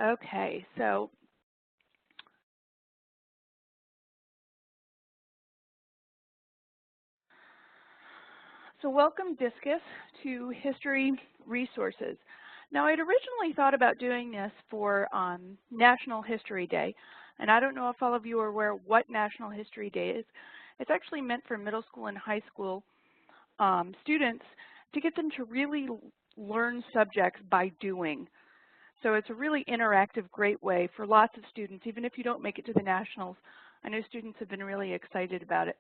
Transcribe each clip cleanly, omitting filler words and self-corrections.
Okay, so welcome, Discus, to History Resources. Now, I'd originally thought about doing this for National History Day, and I don't know if all of you are aware what National History Day is. It's actually meant for middle school and high school students to get them to really learn subjects by doing. So it's a really interactive, great way for lots of students, even if you don't make it to the Nationals. I know students have been really excited about it.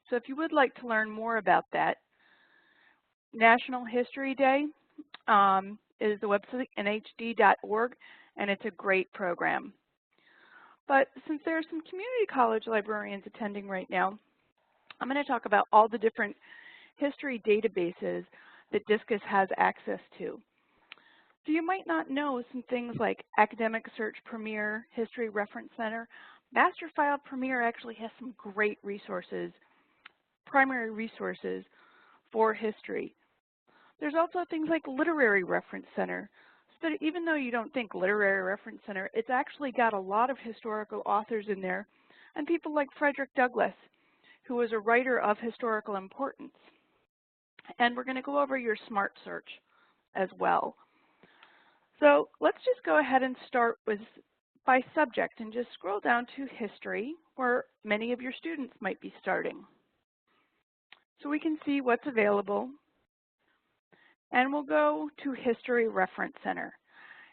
So if you would like to learn more about that, National History Day is the website, nhd.org, and it's a great program. But since there are some community college librarians attending right now, I'm going to talk about all the different history databases that Discus has access to. So you might not know some things like Academic Search Premier, History Reference Center. Masterfile Premier actually has some great resources, primary resources for history. There's also things like Literary Reference Center. So that even though you don't think Literary Reference Center, it's actually got a lot of historical authors in there, and people like Frederick Douglass, who was a writer of historical importance. And we're going to go over your SmartSearch as well. So let's just go ahead and start with by subject and just scroll down to history, where many of your students might be starting. So we can see what's available. And we'll go to History Reference Center.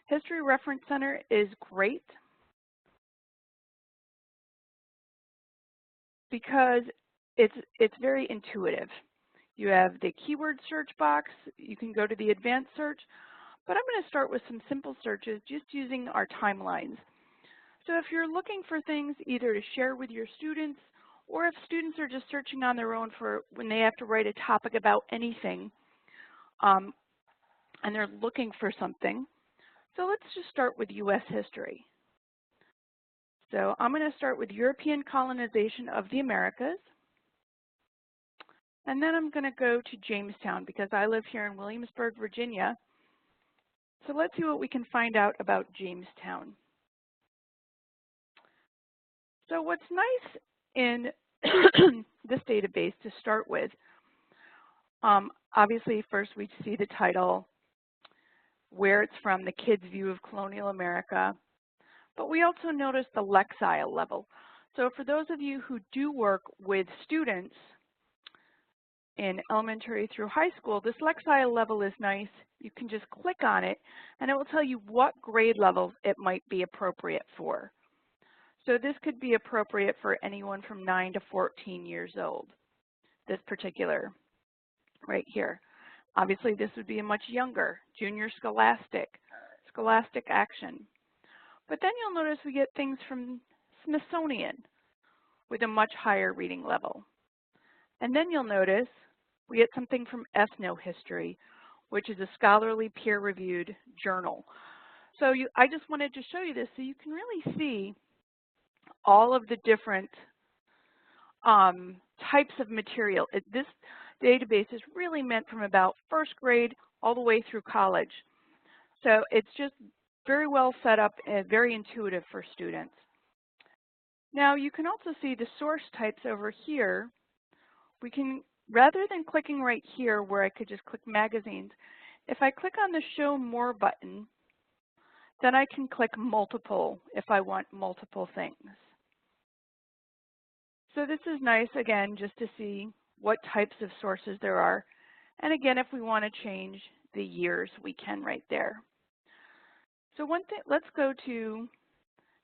History Reference Center is great because it's very intuitive. You have the keyword search box. You can go to the advanced search. But I'm going to start with some simple searches just using our timelines. So if you're looking for things either to share with your students, or if students are just searching on their own for when they have to write a topic about anything, and they're looking for something. So let's just start with U.S. history. So I'm going to start with European colonization of the Americas. And then I'm going to go to Jamestown because I live here in Williamsburg, Virginia. So let's see what we can find out about Jamestown. So what's nice in this database to start with, obviously first we see the title, where it's from, the kid's view of colonial America, but we also notice the lexile level. So for those of you who do work with students in elementary through high school, this lexile level is nice. You can just click on it and it will tell you what grade level it might be appropriate for. So this could be appropriate for anyone from 9 to 14 years old, this particular right here. Obviously, this would be a much younger, junior scholastic action. But then you'll notice we get things from Smithsonian with a much higher reading level. And then you'll notice we get something from Ethnohistory, which is a scholarly peer-reviewed journal. So I just wanted to show you this so you can really see all of the different types of material. This database is really meant from about first grade all the way through college. So it's just very well set up and very intuitive for students. Now you can also see the source types over here. We can, rather than clicking right here where I could just click magazines, if I click on the Show More button, then I can click multiple if I want multiple things. So this is nice, again, just to see what types of sources there are. And again, if we want to change the years, we can right there. So one thing, let's go to,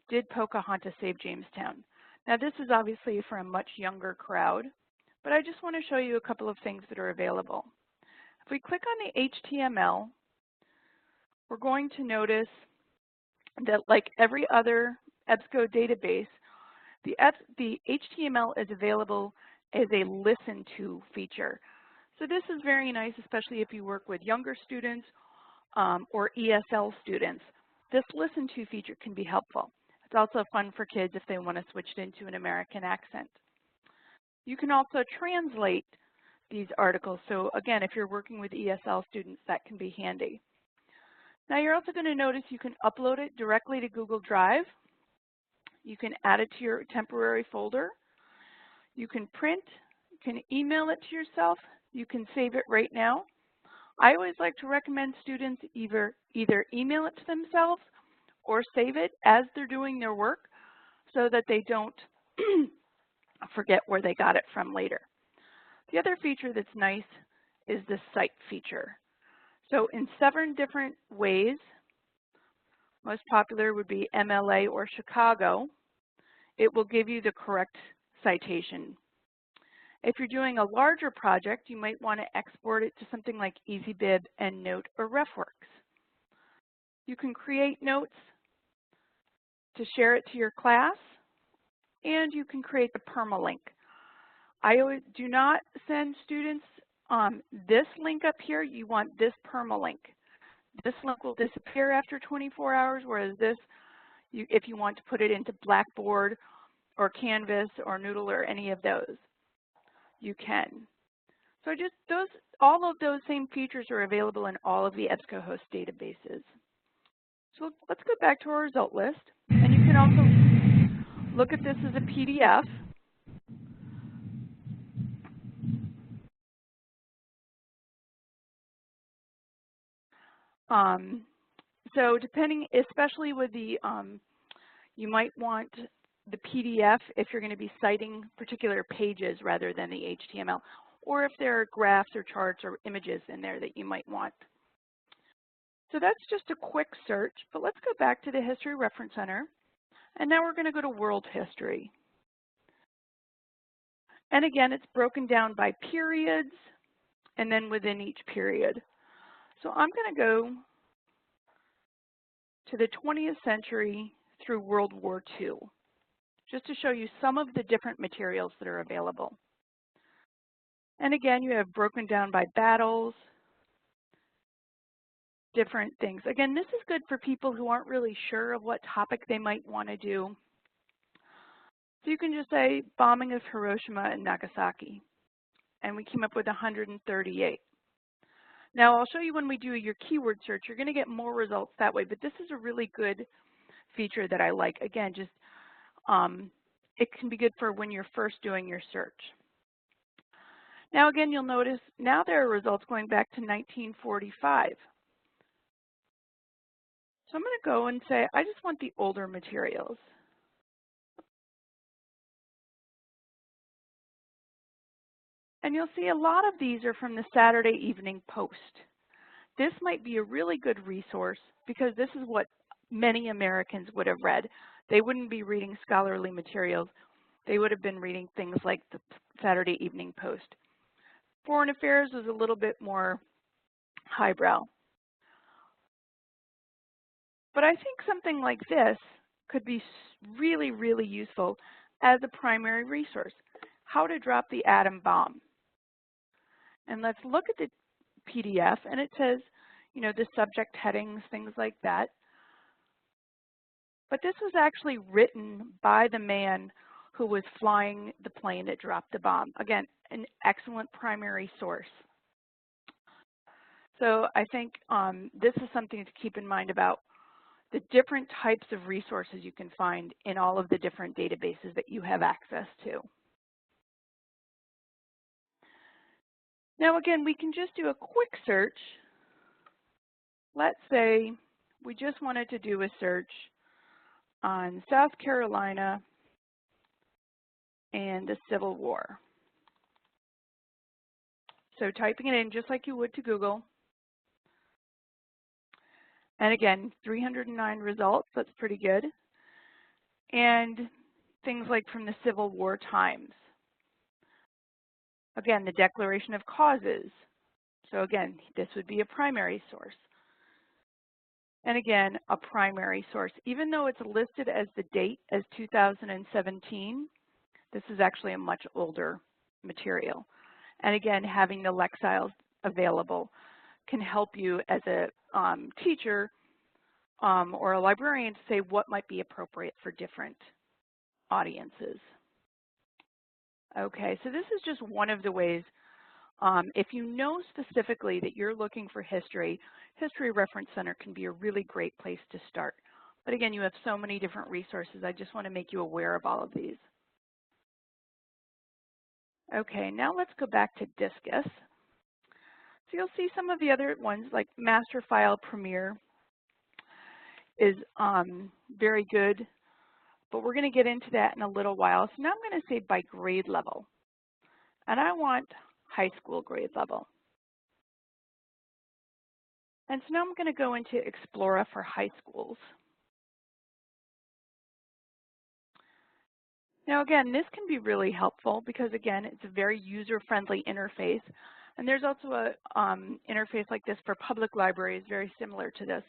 did Pocahontas save Jamestown? Now this is obviously for a much younger crowd, but I just want to show you a couple of things that are available. If we click on the HTML, we're going to notice that like every other EBSCO database, the HTML is available as a listen to feature. So this is very nice, especially if you work with younger students or ESL students. This listen to feature can be helpful. It's also fun for kids if they want to switch it into an American accent. You can also translate these articles. So again, if you're working with ESL students, that can be handy. Now you're also going to notice you can upload it directly to Google Drive. You can add it to your temporary folder. You can print, you can email it to yourself, you can save it right now. I always like to recommend students either email it to themselves or save it as they're doing their work so that they don't forget where they got it from later. The other feature that's nice is the cite feature. So in 7 different ways, most popular would be MLA or Chicago, it will give you the correct citation. If you're doing a larger project, you might want to export it to something like EasyBib, EndNote, or RefWorks. You can create notes to share it to your class, and you can create the permalink. I always do not send students this link up here. You want this permalink. This link will disappear after 24 hours, whereas this, if you want to put it into Blackboard or Canvas or Noodle or any of those, you can. So all of those same features are available in all of the EBSCO host databases. So let's go back to our result list, and you can also look at this as a PDF. So depending, especially with the, you might want the PDF if you're going to be citing particular pages rather than the HTML, or if there are graphs or charts or images in there that you might want. So that's just a quick search, but let's go back to the History Reference Center, and now we're going to go to World History. And again, it's broken down by periods and then within each period. So I'm going to go to the 20th century through World War II, just to show you some of the different materials that are available. And again, you have broken down by battles, different things. Again, this is good for people who aren't really sure of what topic they might want to do. So you can just say bombing of Hiroshima and Nagasaki, and we came up with 138. Now I'll show you when we do your keyword search, you're going to get more results that way, but this is a really good feature that I like. Again, just it can be good for when you're first doing your search. Now again, you'll notice now there are results going back to 1945. So I'm going to go and say, I just want the older materials. And you'll see a lot of these are from the Saturday Evening Post. This might be a really good resource because this is what many Americans would have read. They wouldn't be reading scholarly materials. They would have been reading things like the Saturday Evening Post. Foreign Affairs was a little bit more highbrow. But I think something like this could be really, really useful as a primary resource. How to drop the atom bomb. And let's look at the PDF, and it says, you know, the subject headings, things like that. But this was actually written by the man who was flying the plane that dropped the bomb. Again, an excellent primary source. So I think this is something to keep in mind about the different types of resources you can find in all of the different databases that you have access to. Now again, we can just do a quick search. Let's say we just wanted to do a search on South Carolina and the Civil War. So typing it in just like you would to Google. And again, 309 results, that's pretty good. And things like from the Civil War times. Again, the Declaration of Causes. So again, this would be a primary source. And again, a primary source. Even though it's listed as the date as 2017, this is actually a much older material. And again, having the Lexiles available can help you as a teacher or a librarian to say what might be appropriate for different audiences. Okay, so this is just one of the ways If you know specifically that you're looking for history, History Reference Center can be a really great place to start. But again, you have so many different resources. I just want to make you aware of all of these. Okay, now let's go back to Discus. So you'll see some of the other ones like Master File Premier is very good, but we're going to get into that in a little while. So now I'm going to say by grade level, and I want high school grade level. And so now I'm going to go into Explora for high schools. Now again, this can be really helpful because again, it's a very user-friendly interface. And there's also a interface like this for public libraries, very similar to this.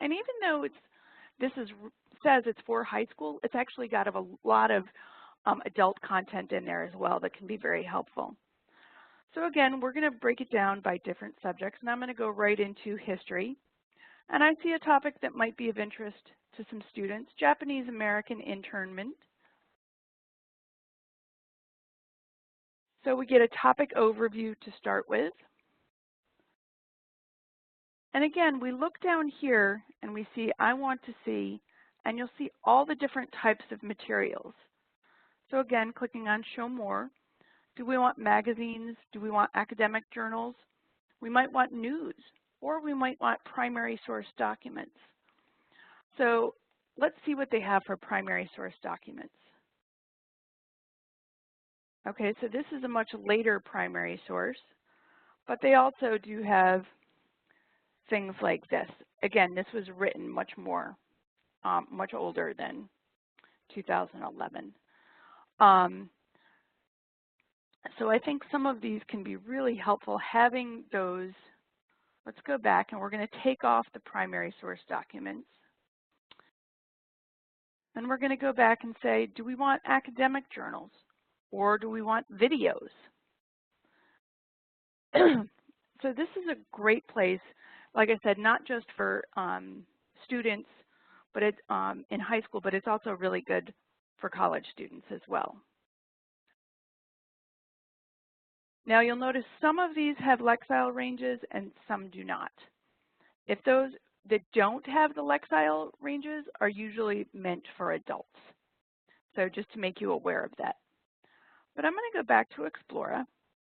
And even though says it's for high school, it's actually got a lot of adult content in there as well that can be very helpful. So again, we're going to break it down by different subjects, and I'm going to go right into history. And I see a topic that might be of interest to some students, Japanese American internment. So we get a topic overview to start with. And again, we look down here and we see I want to see, and you'll see all the different types of materials. So again, clicking on show more. Do we want magazines? Do we want academic journals? We might want news, or we might want primary source documents. So let's see what they have for primary source documents. Okay, so this is a much later primary source, but they also do have things like this. Again, this was written much older than 2011. So I think some of these can be really helpful having those. Let's go back and we're going to take off the primary source documents. And we're going to go back and say, do we want academic journals or do we want videos? So this is a great place, like I said, not just for students but it's in high school, but it's also really good for college students as well. Now you'll notice some of these have Lexile ranges and some do not. If those that don't have the Lexile ranges are usually meant for adults. So just to make you aware of that. But I'm going to go back to Explora.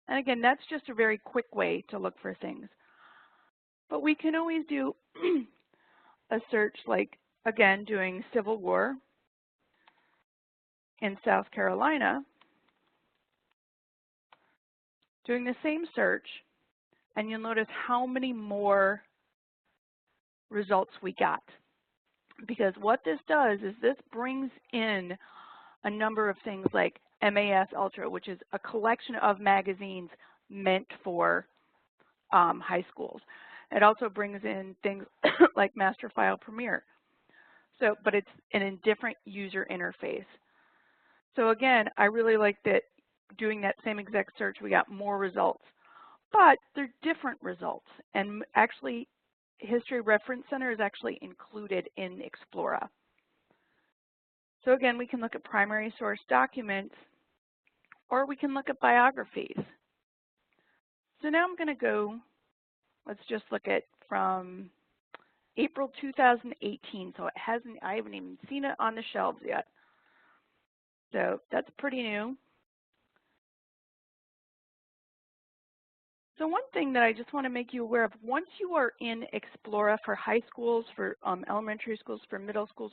And again, that's just a very quick way to look for things. But we can always do a search like, again, doing Civil War in South Carolina, doing the same search, and you'll notice how many more results we got. Because what this does is this brings in a number of things like MAS Ultra, which is a collection of magazines meant for high schools. It also brings in things like Master File Premier. So, but it's in a different user interface. So again, I really like that doing that same exact search, we got more results. But they're different results. And actually, History Reference Center is actually included in Explora. So again, we can look at primary source documents, or we can look at biographies. So now I'm going to go, let's just look at from April 2018. So I haven't even seen it on the shelves yet. So that's pretty new. So one thing that I just want to make you aware of, once you are in Explora for high schools, for elementary schools, for middle schools,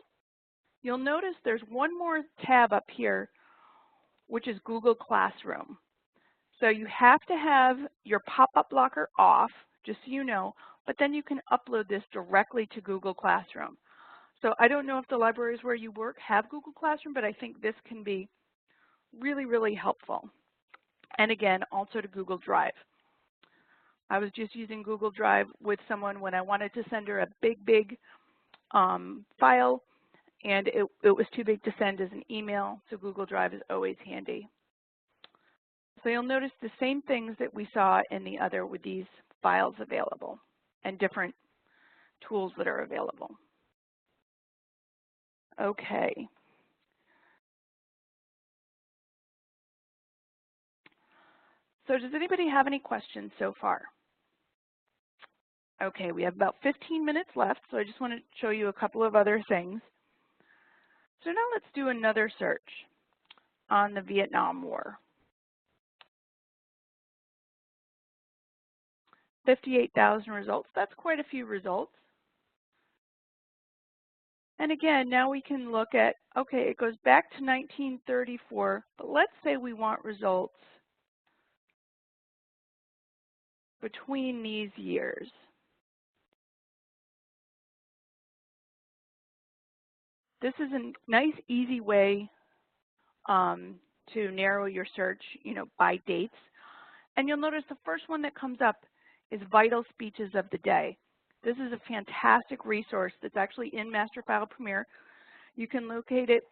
you'll notice there's one more tab up here, which is Google Classroom. So you have to have your pop-up blocker off, just so you know, but then you can upload this directly to Google Classroom. So I don't know if the libraries where you work have Google Classroom, but I think this can be really, really helpful. And again, also to Google Drive. I was just using Google Drive with someone when I wanted to send her a big file, and it was too big to send as an email, so Google Drive is always handy. So you'll notice the same things that we saw in the other with these files available and different tools that are available. Okay. So does anybody have any questions so far? Okay, we have about 15 minutes left, so I just want to show you a couple of other things. So now let's do another search on the Vietnam War. 58,000 results. That's quite a few results. And again, now we can look at, okay, it goes back to 1934, but let's say we want results between these years. This is a nice, easy way to narrow your search, by dates. And you'll notice the first one that comes up is Vital Speeches of the Day. This is a fantastic resource that's actually in Master File Premier. You can locate it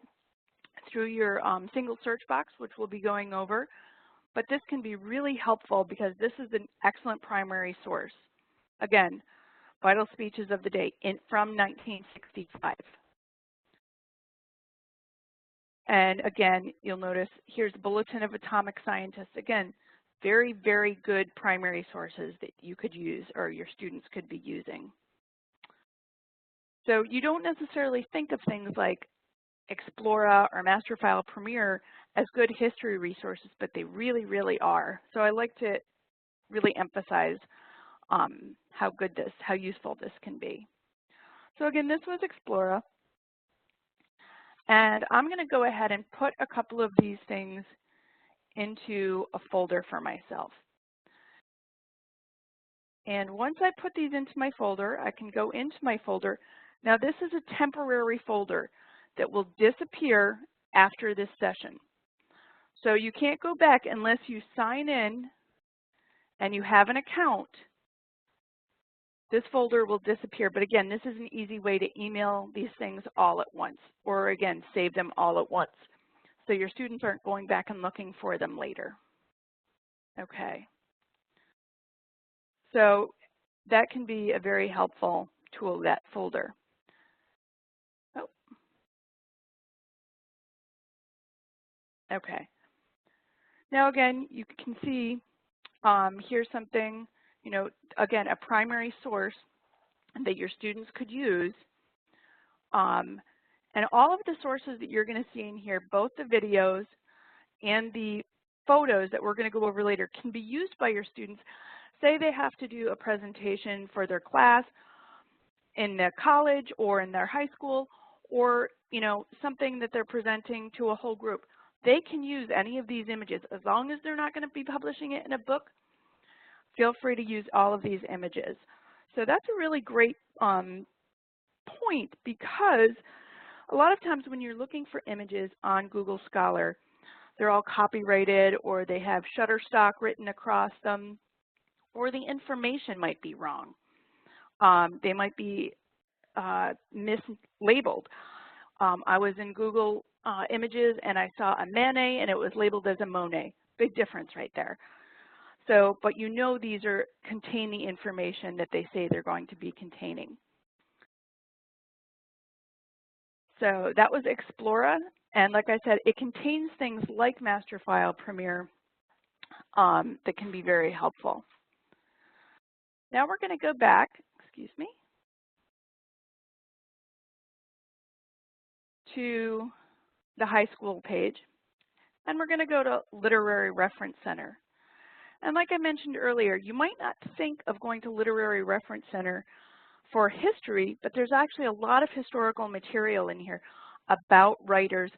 through your single search box, which we'll be going over. But this can be really helpful because this is an excellent primary source. Again, Vital Speeches of the Day from 1965. And again, you'll notice here's Bulletin of Atomic Scientists. Again, very, very good primary sources that you could use or your students could be using. So you don't necessarily think of things like Explora or Master File Premier as good history resources, but they really, really are. So I like to really emphasize how useful this can be. So again, this was Explora. And I'm going to go ahead and put a couple of these things into a folder for myself. And once I put these into my folder, I can go into my folder. Now this is a temporary folder that will disappear after this session. So you can't go back unless you sign in and you have an account. This folder will disappear, but again, this is an easy way to email these things all at once, or again, save them all at once, so your students aren't going back and looking for them later. Okay. So that can be a very helpful tool, that folder. Oh. Okay. Now again, you can see here's something, again, a primary source that your students could use. And all of the sources that you're going to see in here, both the videos and the photos that we're going to go over later, can be used by your students. Say they have to do a presentation for their class in their college or in their high school, or something that they're presenting to a whole group. They can use any of these images as long as they're not going to be publishing it in a book. Feel free to use all of these images. So that's a really great point, because a lot of times when you're looking for images on Google Scholar, they're all copyrighted, or they have Shutterstock written across them, or the information might be wrong. They might be mislabeled. I was in Google Images and I saw a Manet and it was labeled as a Monet. Big difference right there. So, but these contain the information that they say they're going to be containing. So that was Explora, and like I said, it contains things like Master File Premier that can be very helpful. Now we're going to go back, to the high school page, and we're going to go to Literary Reference Center. And like I mentioned earlier, you might not think of going to Literary Reference Center for history, but there's actually a lot of historical material in here about writers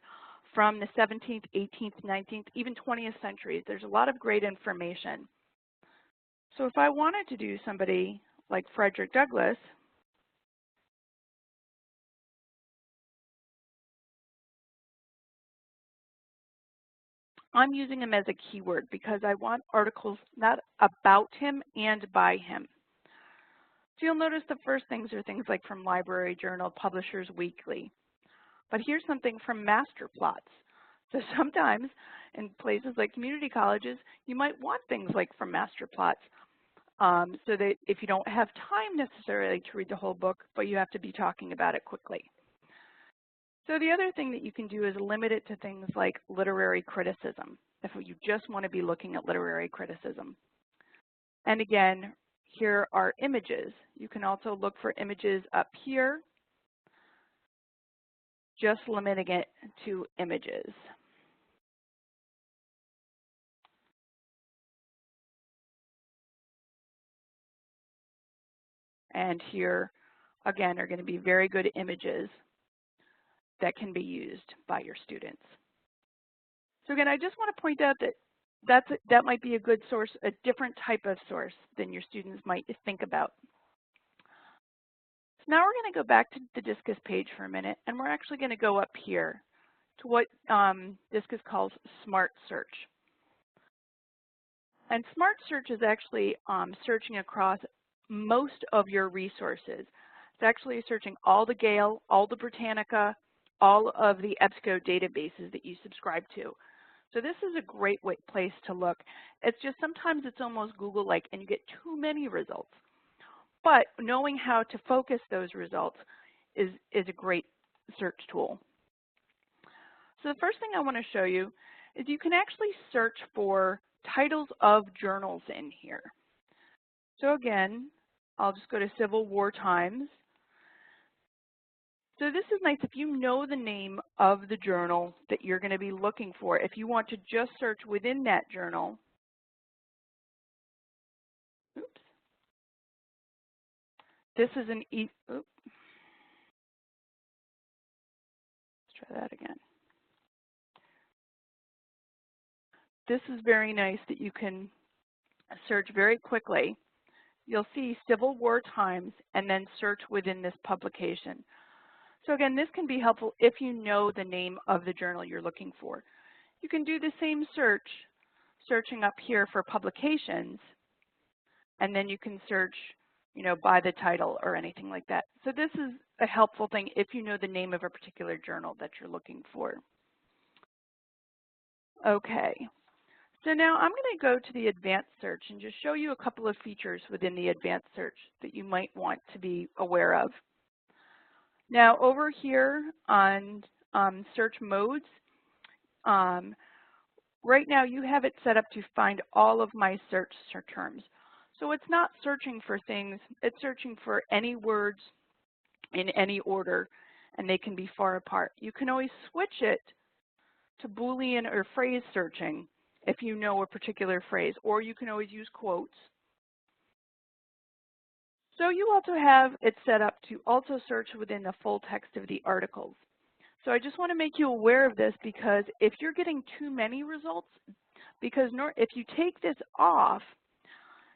from the 17th, 18th, 19th, even 20th centuries. There's a lot of great information. So if I wanted to do somebody like Frederick Douglass, I'm using him as a keyword because I want articles not about him and by him. So you'll notice the first things are things like from Library Journal, Publishers Weekly. But here's something from Master Plots. So sometimes in places like community colleges, you might want things like from Master Plots, so that if you don't have time necessarily to read the whole book, but you have to be talking about it quickly. So the other thing that you can do is limit it to things like literary criticism. if you just want to be looking at literary criticism. And again, here are images. You can also look for images up here, just limiting it to images. And here, again, are going to be very good images that can be used by your students. So again, I just want to point out that that might be a good source, a different type of source than your students might think about. So now we're going to go back to the Discus page for a minute, and we're actually going to go up here to what Discus calls SmartSearch. And SmartSearch is actually searching across most of your resources. It's actually searching all the Gale, all the Britannica, all of the EBSCO databases that you subscribe to. So this is a great place to look. It's just sometimes it's almost Google-like and you get too many results. But knowing how to focus those results is a great search tool. So the first thing I want to show you is you can actually search for titles of journals in here. So again, I'll just go to Civil War Times. So this is nice if you know the name of the journal that you're going to be looking for. If you want to just search within that journal, oops, this is an let's try that again. This is very nice that you can search very quickly. You'll see Civil War Times and then search within this publication. So again, this can be helpful if you know the name of the journal you're looking for. You can do the same search, searching up here for publications, and then you can search, by the title or anything like that. So this is a helpful thing if you know the name of a particular journal that you're looking for. Okay, so now I'm going to go to the advanced search and just show you a couple of features within the advanced search that you might want to be aware of. Now over here on search modes, right now you have it set up to find all of my search terms. So it's not searching for things, it's searching for any words in any order, and they can be far apart. You can always switch it to Boolean or phrase searching if you know a particular phrase, or you can always use quotes. So you also have it set up to also search within the full text of the articles. So I just want to make you aware of this because if you're getting too many results, because if you take this off,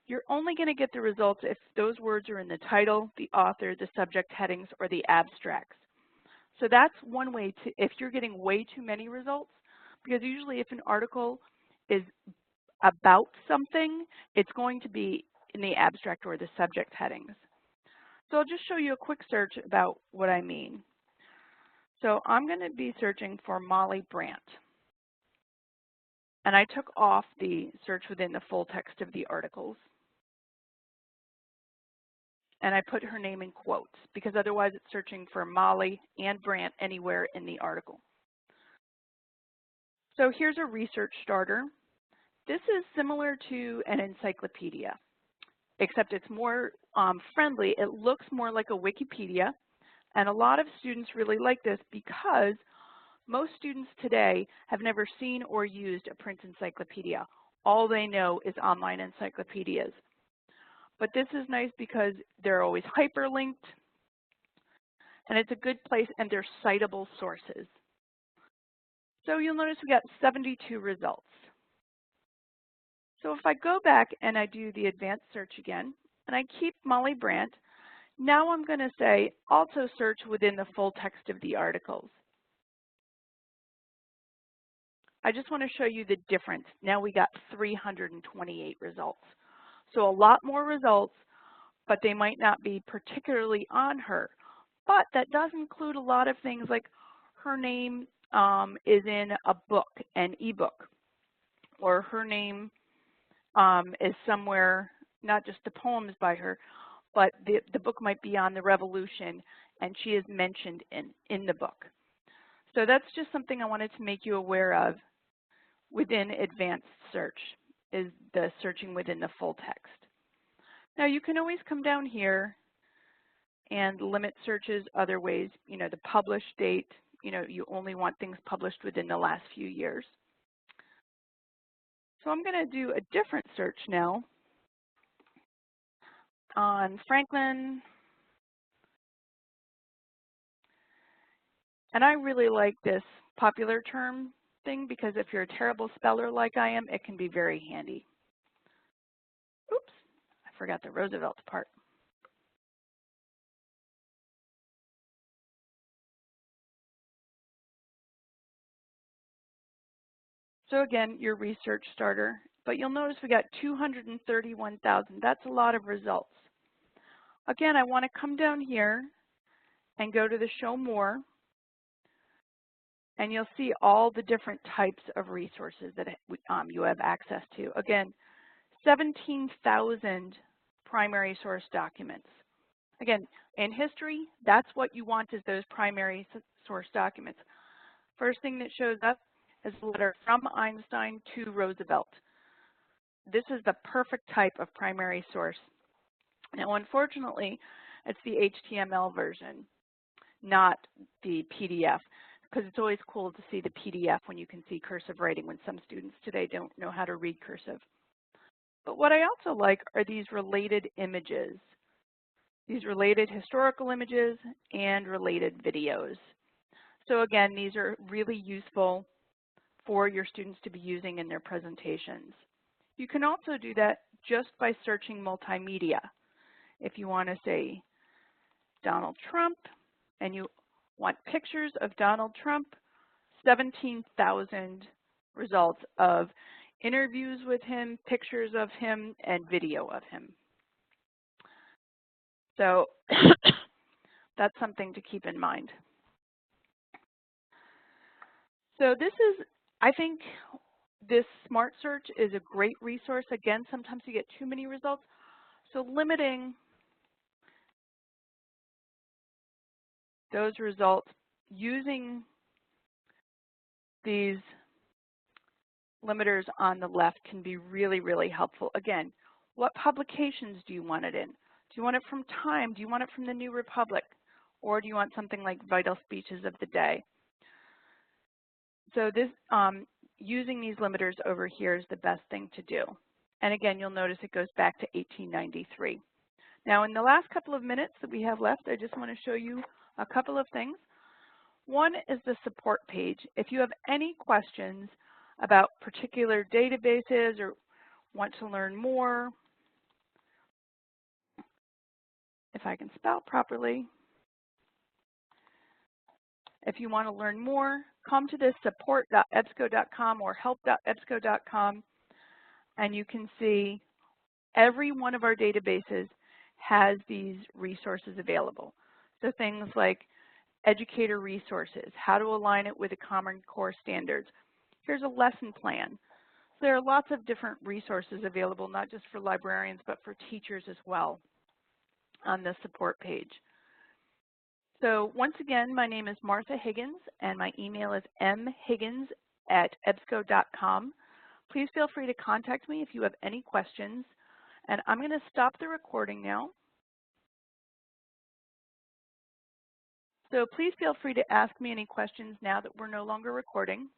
you're only going to get the results if those words are in the title, the author, the subject headings, or the abstracts. So that's one way to, if you're getting way too many results, because usually if an article is about something, it's going to be in the abstract or the subject headings. So I'll just show you a quick search about what I mean. So I'm going to be searching for Molly Brandt. And I took off the search within the full text of the articles. And I put her name in quotes because otherwise it's searching for Molly and Brandt anywhere in the article. So here's a research starter. This is similar to an encyclopedia, except it's more friendly. It looks more like a Wikipedia, and a lot of students really like this because most students today have never seen or used a print encyclopedia. All they know is online encyclopedias. But this is nice because they're always hyperlinked, and it's a good place, and they're citable sources. So you'll notice we got 72 results. So if I go back and I do the advanced search again, and I keep Molly Brandt, now I'm going to say also search within the full text of the articles. I just want to show you the difference. Now we got 328 results. So a lot more results, but they might not be particularly on her. But that does include a lot of things like her name is in a book, an ebook, or her name is somewhere, not just the poems by her, but the book might be on the Revolution, and she is mentioned in the book. So that's just something I wanted to make you aware of within advanced search is the searching within the full text. Now you can always come down here and limit searches other ways. You know, the publish date, you know, you only want things published within the last few years. So I'm going to do a different search now on Franklin. And I really like this popular term thing because if you're a terrible speller like I am, it can be very handy. Oops, I forgot the Roosevelt part. So again, your research starter, but you'll notice we got 231,000. That's a lot of results. Again, I want to come down here and go to the Show More, and you'll see all the different types of resources that you have access to. Again, 17,000 primary source documents. Again, in history, that's what you want is those primary source documents. First thing that shows up is a letter from Einstein to Roosevelt. This is the perfect type of primary source. Now, unfortunately, it's the HTML version, not the PDF, because it's always cool to see the PDF when you can see cursive writing when some students today don't know how to read cursive. But what I also like are these related images, these related historical images and related videos. So again, these are really useful for your students to be using in their presentations. You can also do that just by searching multimedia. If you want to say Donald Trump and you want pictures of Donald Trump, 17,000 results of interviews with him, pictures of him, and video of him. So that's something to keep in mind. So this is, I think this SmartSearch is a great resource. Again, sometimes you get too many results. So limiting those results using these limiters on the left can be really, really helpful. Again, what publications do you want it in? Do you want it from Time? Do you want it from the New Republic? Or do you want something like Vital Speeches of the Day? So this, using these limiters over here is the best thing to do. And again, you'll notice it goes back to 1893. Now, in the last couple of minutes that we have left, I just want to show you a couple of things. One is the support page. If you have any questions about particular databases or want to learn more, if I can spell properly, if you want to learn more, come to this support.ebsco.com or help.ebsco.com, and you can see every one of our databases has these resources available. So things like educator resources, how to align it with the Common Core standards. Here's a lesson plan. So there are lots of different resources available, not just for librarians, but for teachers as well on the support page. So once again, my name is Martha Higgins, and my email is mhiggins@ebsco.com. Please feel free to contact me if you have any questions. And I'm going to stop the recording now. So please feel free to ask me any questions now that we're no longer recording.